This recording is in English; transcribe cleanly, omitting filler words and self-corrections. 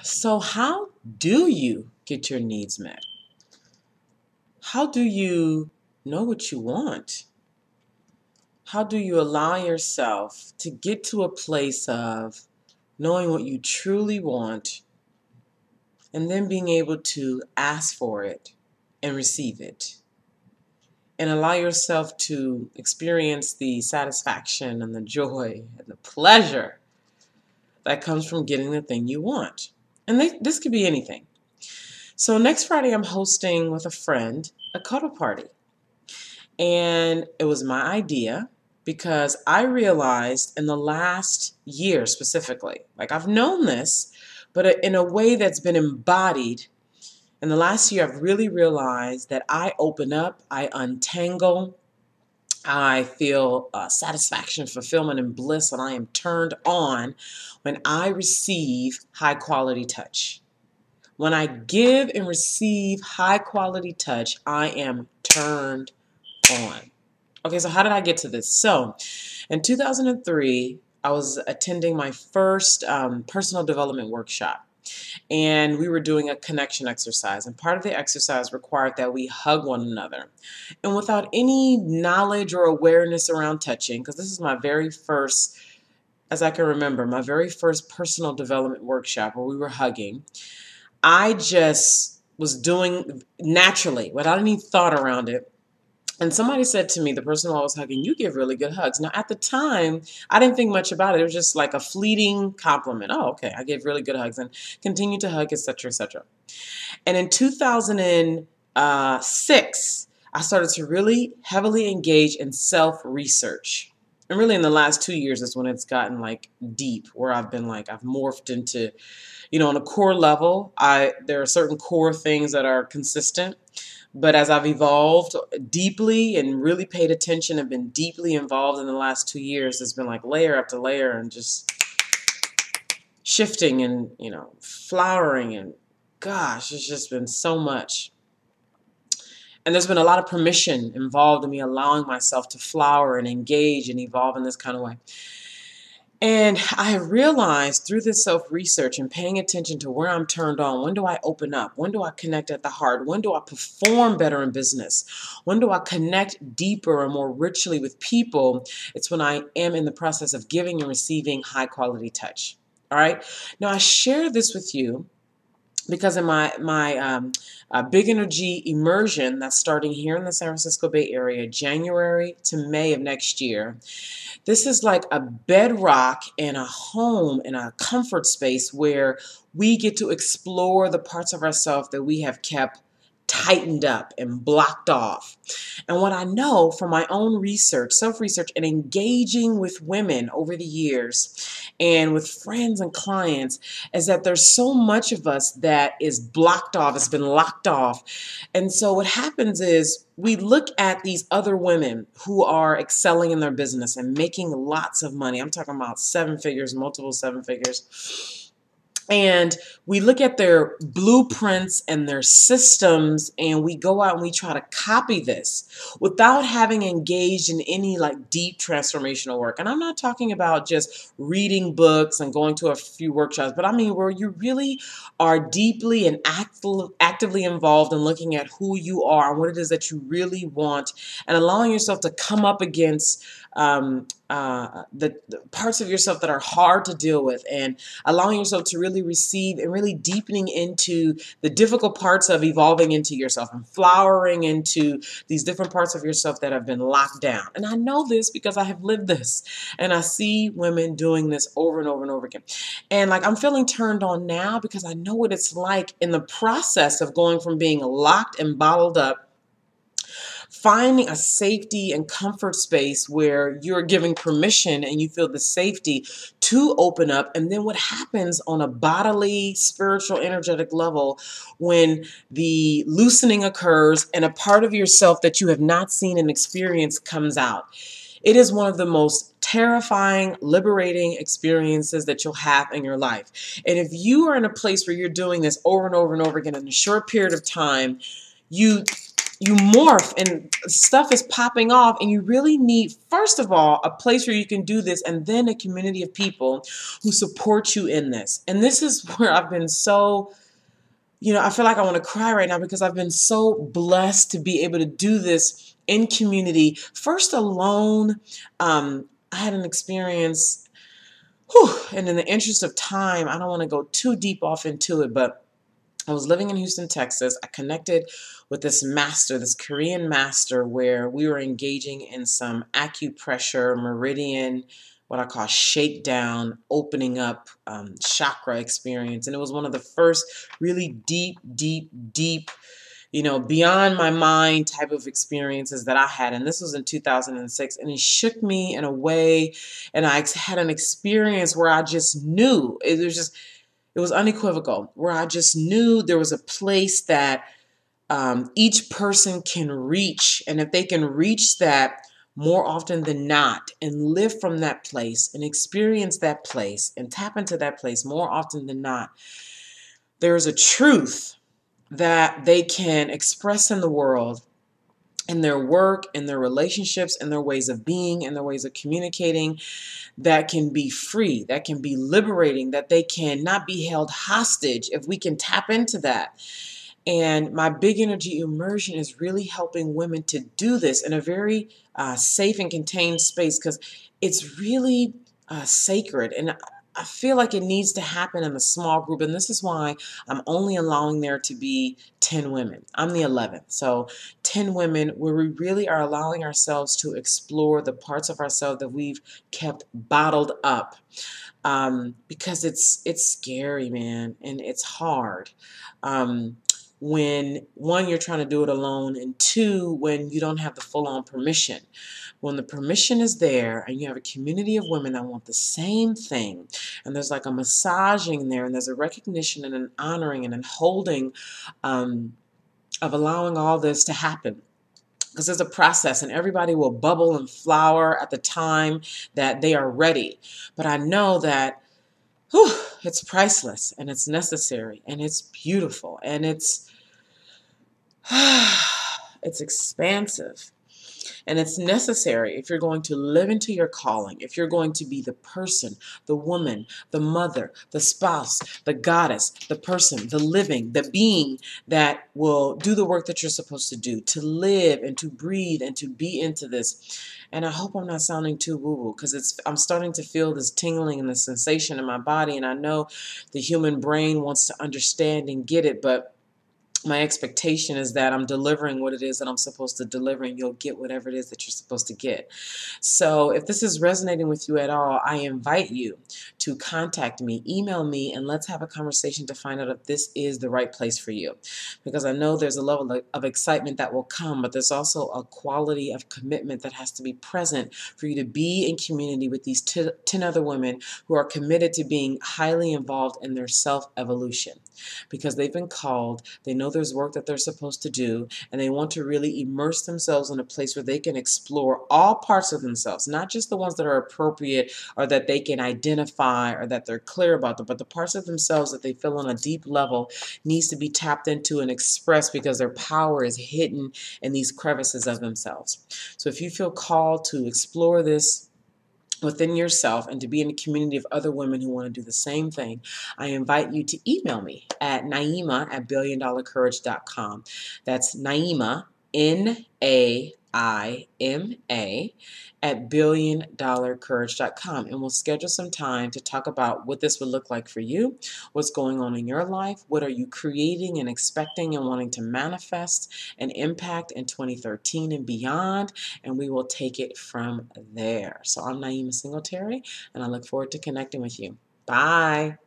So how do you get your needs met? How do you know what you want? How do you allow yourself to get to a place of knowing what you truly want and then being able to ask for it and receive it? And allow yourself to experience the satisfaction and the joy and the pleasure that comes from getting the thing you want. And this could be anything. So next Friday, I'm hosting with a friend a cuddle party. And it was my idea because I realized in the last year specifically, like I've known this, but in a way that's been embodied. In the last year, I've really realized that I open up, I untangle, I feel satisfaction, fulfillment, and bliss, and I am turned on when I receive high quality touch. When I give and receive high quality touch, I am turned on. Okay, so how did I get to this? So in 2003, I was attending my first personal development workshop. And we were doing a connection exercise. And part of the exercise required that we hug one another. And without any knowledge or awareness around touching, because this is my very first, as I can remember, my very first personal development workshop where we were hugging, I just was doing naturally, without any thought around it. And somebody said to me, the person who I was hugging, "You give really good hugs." Now, at the time, I didn't think much about it. It was just like a fleeting compliment. Oh, okay, I give really good hugs and continue to hug, etc., etc. And in 2006, I started to really heavily engage in self-research. And really in the last 2 years is when it's gotten like deep, where I've been like, I've morphed into, on a core level, there are certain core things that are consistent. But as I've evolved deeply and really paid attention and been deeply involved in the last 2 years, it's been like layer after layer and just shifting and, flowering. And gosh, it's just been so much. And there's been a lot of permission involved in me allowing myself to flower and engage and evolve in this kind of way. And I have realized through this self-research and paying attention to where I'm turned on, when do I open up? When do I connect at the heart? When do I perform better in business? When do I connect deeper and more richly with people? It's when I am in the process of giving and receiving high quality touch. All right. Now I share this with you because in my big energy immersion that's starting here in the San Francisco Bay Area, January to May of next year, this is like a bedrock and a home and a comfort space where we get to explore the parts of ourselves that we have kept tightened up and blocked off. And what I know from my own research, self-research, and engaging with women over the years and with friends and clients is that there's so much of us that is blocked off, it's been locked off. And so what happens is we look at these other women who are excelling in their business and making lots of money. I'm talking about 7 figures, multiple 7 figures. And we look at their blueprints and their systems and we go out and we try to copy this without having engaged in any like deep transformational work. And I'm not talking about just reading books and going to a few workshops, but I mean where you really are deeply and actively involved in looking at who you are and what it is that you really want and allowing yourself to come up against the parts of yourself that are hard to deal with and allowing yourself to really receive and really deepening into the difficult parts of evolving into yourself and flowering into these different parts of yourself that have been locked down. And I know this because I have lived this and I see women doing this over and over and over again. And like I'm feeling turned on now because I know what it's like in the process of going from being locked and bottled up, finding a safety and comfort space where you're giving permission and you feel the safety to open up. And then what happens on a bodily, spiritual, energetic level when the loosening occurs and a part of yourself that you have not seen and experienced comes out. It is one of the most terrifying, liberating experiences that you'll have in your life. And if you are in a place where you're doing this over and over and over again in a short period of time, you you morph and stuff is popping off, and you really need, first of all, a place where you can do this, and then a community of people who support you in this. And this is where I've been so, I feel like I want to cry right now because I've been so blessed to be able to do this in community. First alone, I had an experience, and in the interest of time, I don't want to go too deep off into it, but I was living in Houston, Texas. I connected with this master, this Korean master, where we were engaging in some acupressure, meridian, what I call shakedown, opening up chakra experience. And it was one of the first really deep, deep, deep, beyond my mind type of experiences that I had. And this was in 2006. And it shook me in a way. And I had an experience where I just knew, it was unequivocal, where I just knew there was a place that each person can reach. And if they can reach that more often than not and live from that place and experience that place and tap into that place more often than not, there is a truth that they can express in the world, in their work, in their relationships, in their ways of being, in their ways of communicating, that can be free, that can be liberating, that they can not be held hostage if we can tap into that. And my big energy immersion is really helping women to do this in a very safe and contained space, because it's really sacred. And I feel like it needs to happen in a small group. And this is why I'm only allowing there to be 10 women. I'm the 11th. So 10 women where we really are allowing ourselves to explore the parts of ourselves that we've kept bottled up. Because it's scary, man, and it's hard. When one, you're trying to do it alone, and two, when you don't have the full-on permission. When the permission is there and you have a community of women that want the same thing, and there's like a massaging there, and there's a recognition and an honoring and a holding of allowing all this to happen. Because there's a process, and everybody will bubble and flower at the time that they are ready. But I know that it's priceless, and it's necessary, and it's beautiful, and it's expansive, and it's necessary if you're going to live into your calling, if you're going to be the person, the woman, the mother, the spouse, the goddess, the person, the living, the being that will do the work that you're supposed to do, to live and to breathe and to be into this. And I hope I'm not sounding too woo-woo, because I'm starting to feel this tingling and this sensation in my body, and I know the human brain wants to understand and get it, but my expectation is that I'm delivering what it is that I'm supposed to deliver, and you'll get whatever it is that you're supposed to get. So if this is resonating with you at all, I invite you to contact me, email me, and let's have a conversation to find out if this is the right place for you. Because I know there's a level of excitement that will come, but there's also a quality of commitment that has to be present for you to be in community with these 10 other women who are committed to being highly involved in their self-evolution. Because they've been called, they know there's work that they're supposed to do, and they want to really immerse themselves in a place where they can explore all parts of themselves, not just the ones that are appropriate or that they can identify or that they're clear about them, but the parts of themselves that they feel on a deep level needs to be tapped into and expressed, because their power is hidden in these crevices of themselves. So if you feel called to explore this within yourself and to be in a community of other women who want to do the same thing, I invite you to email me at naima@billiondollarcourage.com. That's Naima, Naima, at billiondollarcourage.com. And we'll schedule some time to talk about what this would look like for you, what's going on in your life, what are you creating and expecting and wanting to manifest and impact in 2013 and beyond, and we will take it from there. So I'm Naima Singletary, and I look forward to connecting with you. Bye.